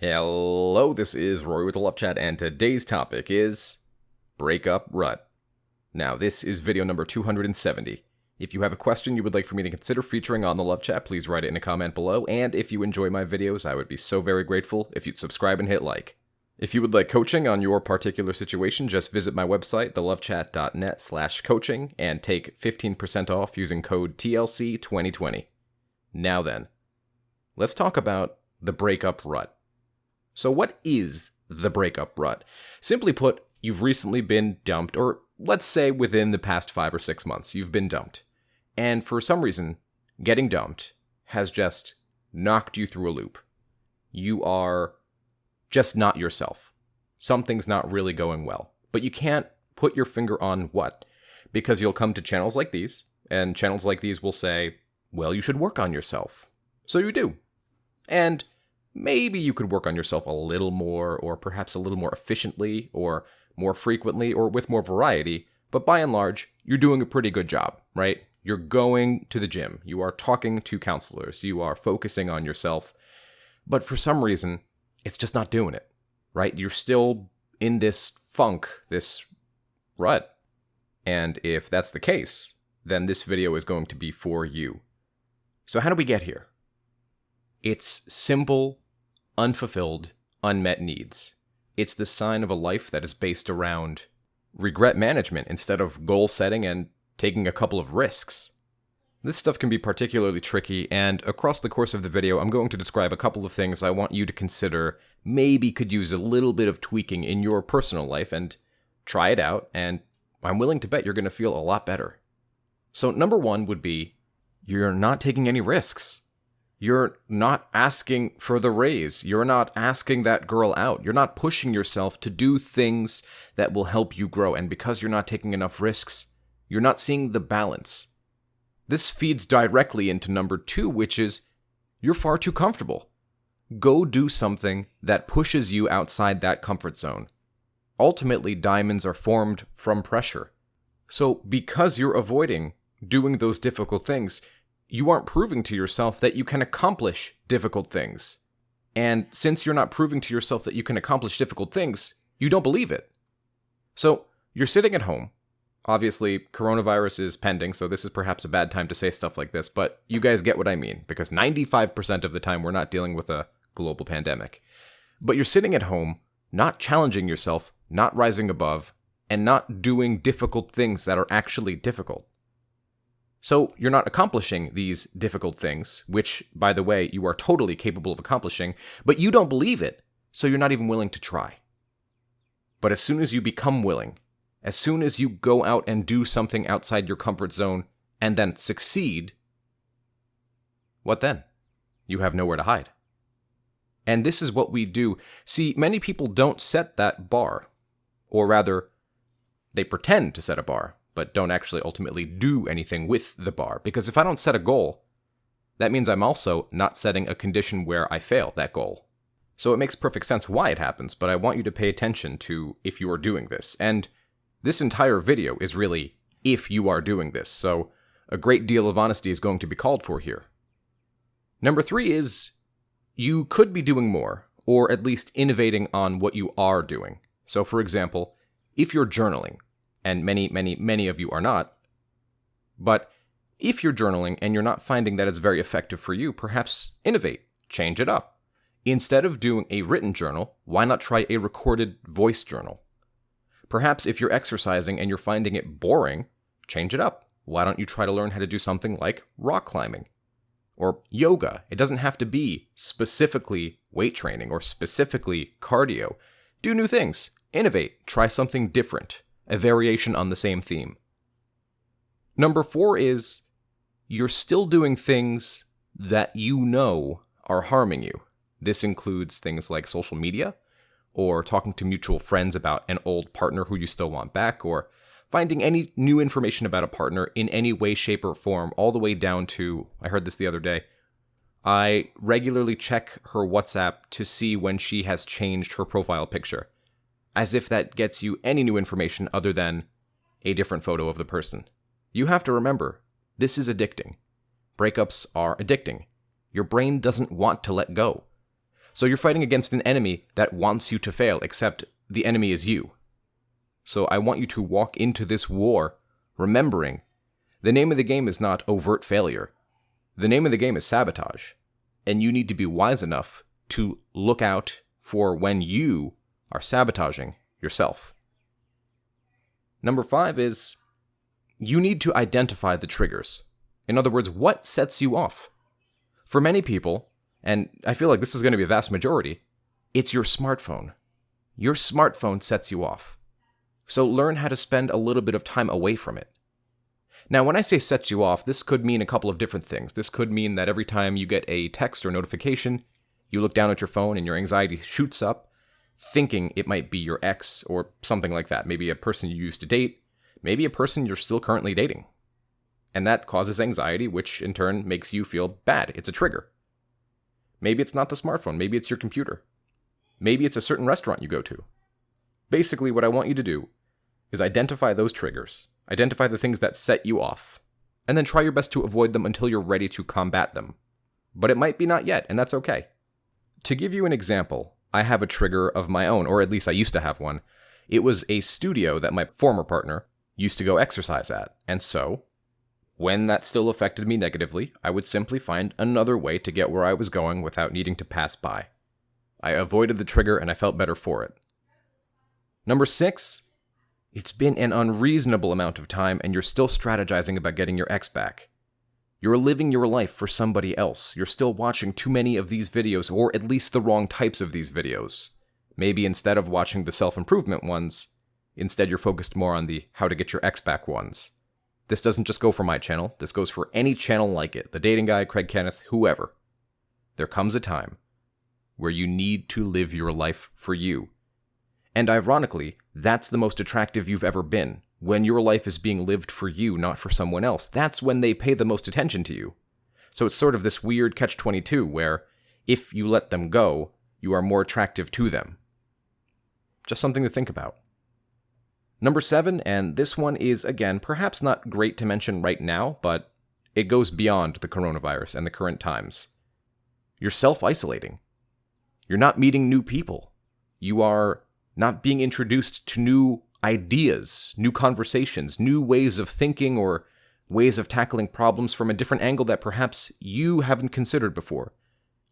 Hello, this is Rory with the Love Chat, and today's topic is Breakup Rut. Now, this is video number 270. If you have a question you would like for me to consider featuring on the Love Chat, please write it in a comment below, and if you enjoy my videos, I would be so very grateful if you'd subscribe and hit like. If you would like coaching on your particular situation, just visit my website, thelovechat.net/coaching, and take 15% off using code TLC2020. Now then, let's talk about the breakup rut. So what is the breakup rut? Simply put, you've recently been dumped, or let's say within the past 5 or 6 months, you've been dumped. And for some reason, getting dumped has just knocked you through a loop. You are just not yourself. Something's not really going well. But you can't put your finger on what, because you'll come to channels like these, and channels like these will say, well, you should work on yourself. So you do. And maybe you could work on yourself a little more, or perhaps a little more efficiently, or more frequently, or with more variety, but by and large, you're doing a pretty good job, right? You're going to the gym, you are talking to counselors, you are focusing on yourself, but for some reason, it's just not doing it, right? You're still in this funk, this rut. And if that's the case, then this video is going to be for you. So how do we get here? It's simple, unfulfilled, unmet needs. It's the sign of a life that is based around regret management instead of goal setting and taking a couple of risks. This stuff can be particularly tricky, and across the course of the video, I'm going to describe a couple of things I want you to consider maybe could use a little bit of tweaking in your personal life, and try it out, and I'm willing to bet you're going to feel a lot better. So number one would be, you're not taking any risks. You're not asking for the raise. You're not asking that girl out. You're not pushing yourself to do things that will help you grow. And because you're not taking enough risks, you're not seeing the balance. This feeds directly into number two, which is you're far too comfortable. Go do something that pushes you outside that comfort zone. Ultimately, diamonds are formed from pressure. So because you're avoiding doing those difficult things, you aren't proving to yourself that you can accomplish difficult things. And since you're not proving to yourself that you can accomplish difficult things, you don't believe it. So you're sitting at home. Obviously, coronavirus is pending, so this is perhaps a bad time to say stuff like this, but you guys get what I mean, because 95% of the time we're not dealing with a global pandemic. But you're sitting at home, not challenging yourself, not rising above, and not doing difficult things that are actually difficult. So you're not accomplishing these difficult things, which, by the way, you are totally capable of accomplishing, but you don't believe it, so you're not even willing to try. But as soon as you become willing, as soon as you go out and do something outside your comfort zone and then succeed, what then? You have nowhere to hide. And this is what we do. See, many people don't set that bar, or rather, they pretend to set a bar, but don't actually ultimately do anything with the bar. Because if I don't set a goal, that means I'm also not setting a condition where I fail that goal. So it makes perfect sense why it happens, but I want you to pay attention to if you are doing this. And this entire video is really if you are doing this, so a great deal of honesty is going to be called for here. Number three is you could be doing more, or at least innovating on what you are doing. So for example, if you're journaling, and many of you are not, but if you're journaling and you're not finding that it's very effective for you, perhaps innovate, change it up. Instead of doing a written journal, why not try a recorded voice journal? Perhaps if you're exercising and you're finding it boring, change it up. Why don't you try to learn how to do something like rock climbing or yoga? It doesn't have to be specifically weight training or specifically cardio. Do new things, innovate, try something different. A variation on the same theme. Number four is you're still doing things that you know are harming you. This includes things like social media, or talking to mutual friends about an old partner who you still want back, or finding any new information about a partner in any way, shape, or form, all the way down to, I heard this the other day, I regularly check her WhatsApp to see when she has changed her profile picture. As if that gets you any new information other than a different photo of the person. You have to remember, this is addicting. Breakups are addicting. Your brain doesn't want to let go. So you're fighting against an enemy that wants you to fail, except the enemy is you. So I want you to walk into this war remembering the name of the game is not overt failure. The name of the game is sabotage. And you need to be wise enough to look out for when you are sabotaging yourself. Number 5 is you need to identify the triggers. In other words, what sets you off? For many people, and I feel like this is going to be a vast majority, it's your smartphone. Your smartphone sets you off. So learn how to spend a little bit of time away from it. Now, when I say sets you off, this could mean a couple of different things. This could mean that every time you get a text or notification, you look down at your phone and your anxiety shoots up, thinking it might be your ex or something like that. Maybe a person you used to date, maybe a person you're still currently dating. And that causes anxiety, which in turn makes you feel bad. It's a trigger. Maybe it's not the smartphone. Maybe it's your computer. Maybe it's a certain restaurant you go to. Basically, what I want you to do is identify those triggers. Identify the things that set you off. And then try your best to avoid them until you're ready to combat them. But it might be not yet, and that's okay. To give you an example, I have a trigger of my own, or at least I used to have one. It was a studio that my former partner used to go exercise at. And so, when that still affected me negatively, I would simply find another way to get where I was going without needing to pass by. I avoided the trigger and I felt better for it. Number 6, it's been an unreasonable amount of time and you're still strategizing about getting your ex back. You're living your life for somebody else. You're still watching too many of these videos, or at least the wrong types of these videos. Maybe instead of watching the self-improvement ones, instead you're focused more on the how to get your ex back ones. This doesn't just go for my channel. This goes for any channel like it. The Dating Guy, Craig Kenneth, whoever. There comes a time where you need to live your life for you. And ironically, that's the most attractive you've ever been. When your life is being lived for you, not for someone else. That's when they pay the most attention to you. So it's sort of this weird catch-22 where if you let them go, you are more attractive to them. Just something to think about. Number 7, and this one is, again, perhaps not great to mention right now, but it goes beyond the coronavirus and the current times. You're self-isolating. You're not meeting new people. You are not being introduced to new ideas, new conversations, new ways of thinking, or ways of tackling problems from a different angle that perhaps you haven't considered before.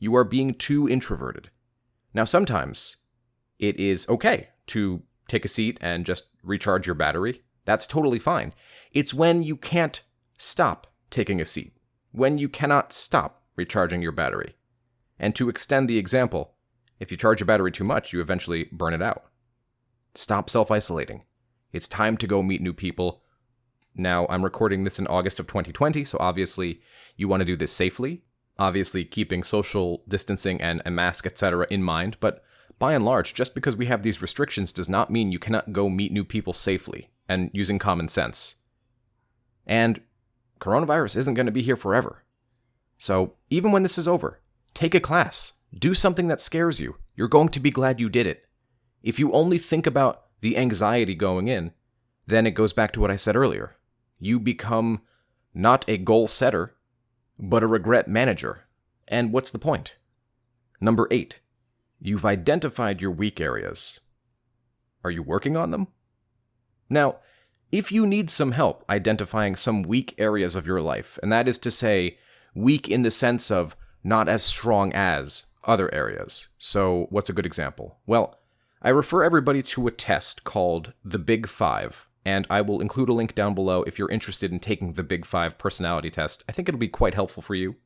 You are being too introverted. Now, sometimes it is okay to take a seat and just recharge your battery. That's totally fine. It's when you can't stop taking a seat, when you cannot stop recharging your battery. And to extend the example, if you charge your battery too much, you eventually burn it out. Stop self-isolating. It's time to go meet new people. Now, I'm recording this in August of 2020, so obviously you want to do this safely, obviously keeping social distancing and a mask, etc. in mind, but by and large, just because we have these restrictions does not mean you cannot go meet new people safely and using common sense. And coronavirus isn't going to be here forever. So even when this is over, take a class. Do something that scares you. You're going to be glad you did it. If you only think about the anxiety going in, then it goes back to what I said earlier. You become not a goal setter, but a regret manager. And what's the point? Number 8, you've identified your weak areas. Are you working on them? Now, if you need some help identifying some weak areas of your life, and that is to say, weak in the sense of not as strong as other areas. So what's a good example? Well, I refer everybody to a test called the Big 5, and I will include a link down below if you're interested in taking the Big 5 personality test. I think it'll be quite helpful for you.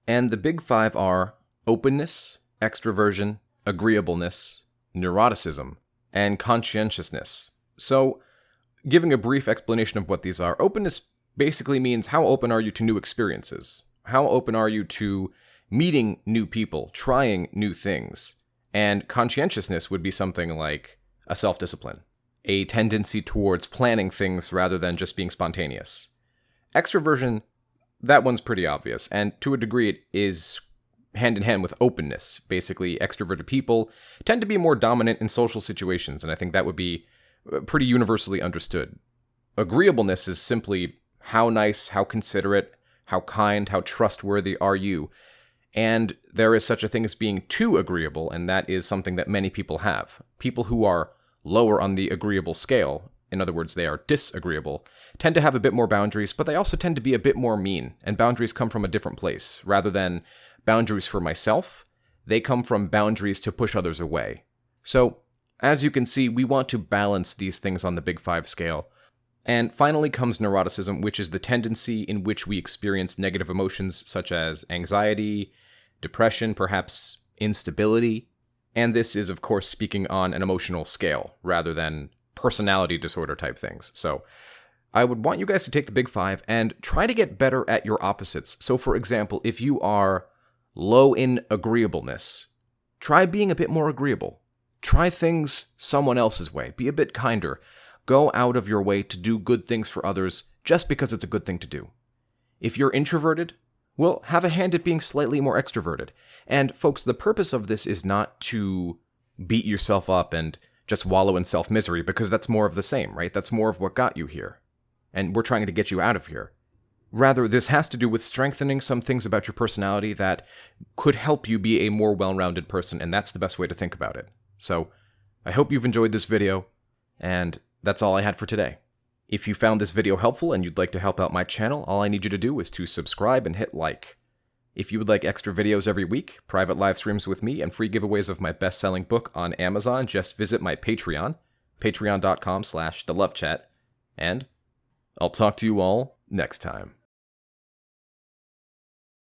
And the Big 5 are openness, extroversion, agreeableness, neuroticism, and conscientiousness. So, giving a brief explanation of what these are, openness basically means how open are you to new experiences? How open are you to meeting new people, trying new things? And conscientiousness would be something like a self-discipline, a tendency towards planning things rather than just being spontaneous. Extroversion, that one's pretty obvious, and to a degree it is hand in hand with openness. Basically, extroverted people tend to be more dominant in social situations, and I think that would be pretty universally understood. Agreeableness is simply how nice, how considerate, how kind, how trustworthy are you? And there is such a thing as being too agreeable, and that is something that many people have. People who are lower on the agreeable scale, in other words, they are disagreeable, tend to have a bit more boundaries, but they also tend to be a bit more mean, and boundaries come from a different place. Rather than boundaries for myself, they come from boundaries to push others away. So, as you can see, we want to balance these things on the Big Five scale. And finally comes neuroticism, which is the tendency in which we experience negative emotions such as anxiety, depression, perhaps instability. And this is, of course, speaking on an emotional scale rather than personality disorder type things. So I would want you guys to take the Big Five and try to get better at your opposites. So, for example, if you are low in agreeableness, try being a bit more agreeable. Try things someone else's way. Be a bit kinder. Go out of your way to do good things for others just because it's a good thing to do. If you're introverted, well, have a hand at being slightly more extroverted. And folks, the purpose of this is not to beat yourself up and just wallow in self-misery, because that's more of the same, right? That's more of what got you here. And we're trying to get you out of here. Rather, this has to do with strengthening some things about your personality that could help you be a more well-rounded person, and that's the best way to think about it. So, I hope you've enjoyed this video, and that's all I had for today. If you found this video helpful and you'd like to help out my channel, all I need you to do is to subscribe and hit like. If you would like extra videos every week, private live streams with me, and free giveaways of my best-selling book on Amazon, just visit my Patreon, patreon.com/thelovechat, and I'll talk to you all next time.